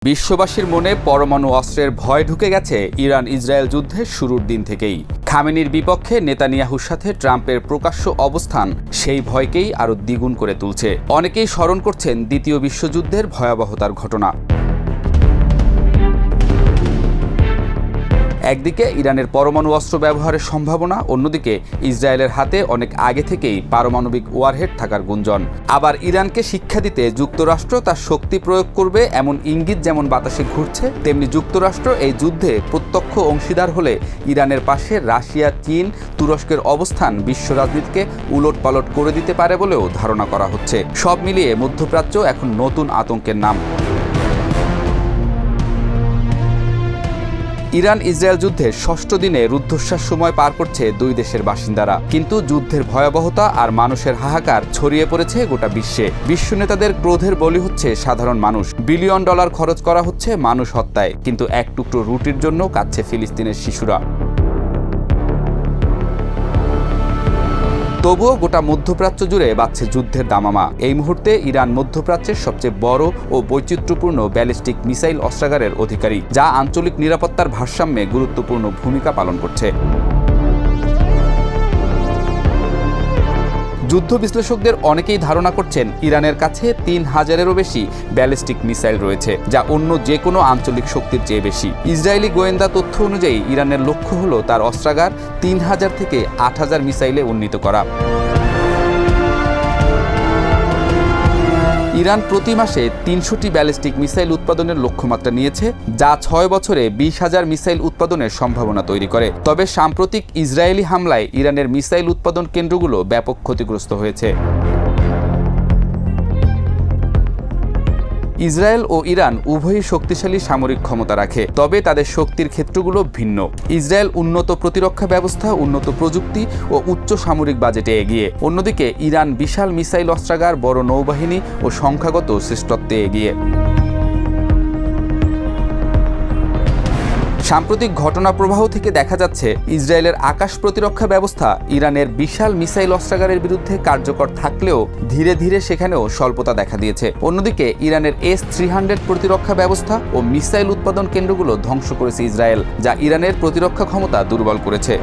বিশ্ববাসীর মনে পরমাণু অস্ত্রের ভয় ঢুকে গেছে ইরান ইসরায়েল যুদ্ধের শুরুর দিন থেকেই। খামেনির বিপক্ষে নেতানিয়াহুর সাথে ট্রাম্পের প্রকাশ্য অবস্থান সেই ভয়কেই আরও দ্বিগুণ করে তুলছে। অনেকেই স্মরণ করছেন দ্বিতীয় বিশ্বযুদ্ধের ভয়াবহতার ঘটনা। একদিকে ইরানের পরমাণু অস্ত্র ব্যবহারের সম্ভাবনা, অন্যদিকে ইসরায়েলের হাতে অনেক আগে থেকেই পারমাণবিক ওয়ারহেড থাকার গুঞ্জন। আবার ইরানকে শিক্ষা দিতে যুক্তরাষ্ট্র তার শক্তি প্রয়োগ করবে এমন ইঙ্গিত যেমন বাতাসে ঘুরছে, তেমনি যুক্তরাষ্ট্র এই যুদ্ধে প্রত্যক্ষ অংশীদার হলে ইরানের পাশে রাশিয়া, চীন, তুরস্কের অবস্থান বিশ্ব রাজনীতিকে উলটপালট করে দিতে পারে বলেও ধারণা করা হচ্ছে। সব মিলিয়ে মধ্যপ্রাচ্য এখন নতুন আতঙ্কের নাম। ইরান ইসরায়েল যুদ্ধের ষষ্ঠ দিনে রুদ্ধশ্বাস সময় পার করছে দুই দেশের বাসিন্দারা, কিন্তু যুদ্ধের ভয়াবহতা আর মানুষের হাহাকার ছড়িয়ে পড়েছে গোটা বিশ্বে। বিশ্ব নেতাদের ক্রোধের বলি হচ্ছে সাধারণ মানুষ। বিলিয়ন ডলার খরচ করা হচ্ছে মানুষ হত্যায়, কিন্তু এক টুকরো রুটির জন্য কাঁদছে ফিলিস্তিনের শিশুরা। তবুও গোটা মধ্যপ্রাচ্য জুড়ে বাজছে যুদ্ধের দামামা। এই মুহূর্তে ইরান মধ্যপ্রাচ্যের সবচেয়ে বড় ও বৈচিত্র্যপূর্ণ ব্যালিস্টিক মিসাইল অস্ত্রাগারের অধিকারী, যা আঞ্চলিক নিরাপত্তার ভারসাম্যে গুরুত্বপূর্ণ ভূমিকা পালন করছে। যুদ্ধ বিশ্লেষকদের অনেকেই ধারণা করছেন ইরানের কাছে ৩,০০০-এরও বেশি ব্যালিস্টিক মিসাইল রয়েছে, যা অন্য যে কোনো আঞ্চলিক শক্তির চেয়ে বেশি। ইসরায়েলি গোয়েন্দা তথ্য অনুযায়ী ইরানের লক্ষ্য হল তার অস্ত্রাগার ৩,০০০ থেকে ৮,০০০ মিসাইলে উন্নীত করা। ইরান প্রতি মাসে ৩০০টি ব্যালিস্টিক মিসাইল উৎপাদনের লক্ষ্যমাত্রা নিয়েছে, যা ৬ বছরে ২০,০০০ মিসাইল উৎপাদনের সম্ভাবনা তৈরি করে। তবে সাম্প্রতিক ইসরায়েলি হামলায় ইরানের মিসাইল উৎপাদন কেন্দ্রগুলো ব্যাপক ক্ষতিগ্রস্ত হয়েছে। ইসরায়েল ও ইরান উভয়ই শক্তিশালী সামরিক ক্ষমতা রাখে, তবে তাদের শক্তির ক্ষেত্রগুলো ভিন্ন। ইসরায়েল উন্নত প্রতিরক্ষা ব্যবস্থা, উন্নত প্রযুক্তি ও উচ্চ সামরিক বাজেটে এগিয়ে, অন্যদিকে ইরান বিশাল মিসাইল অস্ত্রাগার, বড় নৌবাহিনী ও সংখ্যাগত শ্রেষ্ঠত্বে এগিয়ে। সাম্প্রতিক ঘটনা প্রবাহ থেকে দেখা যাচ্ছে ইসরায়েলের আকাশ প্রতিরক্ষা ব্যবস্থা ইরানের বিশাল মিসাইল অস্ত্রাগারের বিরুদ্ধে কার্যকর থাকলেও ধীরে ধীরে সেখানেও স্বল্পতা দেখা দিয়েছে। অন্যদিকে ইরানের S-300 প্রতিরক্ষা ব্যবস্থা ও মিসাইল উৎপাদন কেন্দ্রগুলো ধ্বংস করেছে ইসরায়েল, যা ইরানের প্রতিরক্ষা ক্ষমতা দুর্বল করেছে।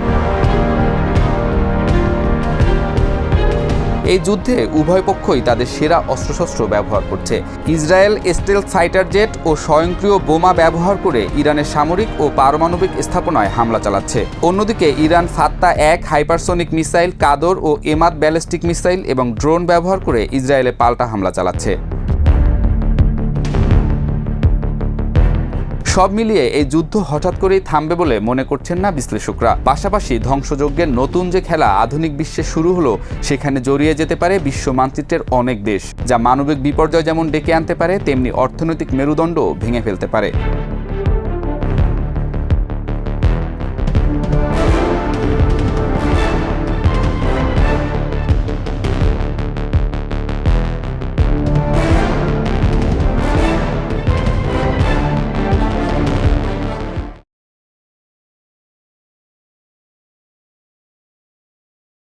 এই যুদ্ধে উভয় পক্ষই তাদের সেরা অস্ত্রশস্ত্র ব্যবহার করছে। ইসরায়েল স্টেলথ ফাইটার জেট ও স্বয়ংক্রিয় বোমা ব্যবহার করে ইরানের সামরিক ও পারমাণবিক স্থাপনায় হামলা চালাচ্ছে। অন্যদিকে ইরান ফাত্তা-1 হাইপারসনিক মিসাইল, কাদর ও এমাদ ব্যালিস্টিক মিসাইল এবং ড্রোন ব্যবহার করে ইসরায়েলে পাল্টা হামলা চালাচ্ছে। সব মিলিয়ে এই যুদ্ধ হঠাৎ করেই থামবে বলে মনে করছেন না বিশ্লেষকরা। পাশাপাশি ধ্বংসযজ্ঞের নতুন যে খেলা আধুনিক বিশ্বে শুরু হলো, সেখানে জড়িয়ে যেতে পারে বিশ্ব মানচিত্রের অনেক দেশ, যা মানবিক বিপর্যয় যেমন ডেকে আনতে পারে, তেমনি অর্থনৈতিক মেরুদণ্ডও ভেঙে ফেলতে পারে।